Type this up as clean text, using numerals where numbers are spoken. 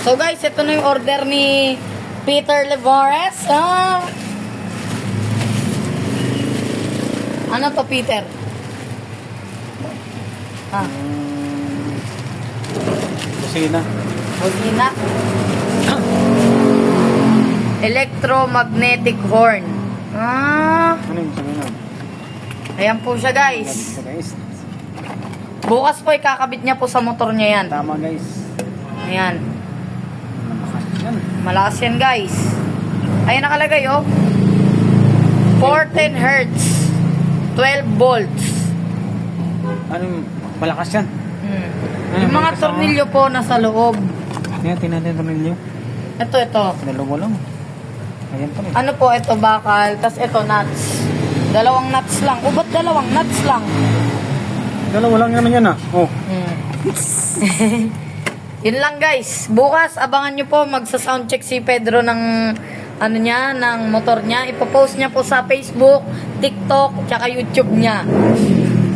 So guys, ito na yung order ni Peter Levores. Ano to, Peter? Kusina. Buzina. Electromagnetic horn. Ano yung sabi nun? Ayan po siya, guys. Ito, guys. Bukas po, ikakabit niya po sa motor niya yan. Tama guys. Ayan. Malakas yan. Malakas yan, guys. Ayan nakalagay, oh. 14 Hertz. 12 volts. Ano yung malakas yan? Ano Yung mga kasama? tornilyo po nasa loob. Yan, tinatin tornilyo. Ito. Dalawa lang. Ayan pala. Ano po, ito bakal. Tapos ito, nuts. Dalawang nuts lang. O, ba't dalawang nuts lang? Dalawa lang naman yan ah. Oh. Yun lang, guys. Bukas, abangan nyo po. Magsa-soundcheck si Pedro ng ano niya, ng motor niya. Ipopost niya po sa Facebook, TikTok, tsaka YouTube niya.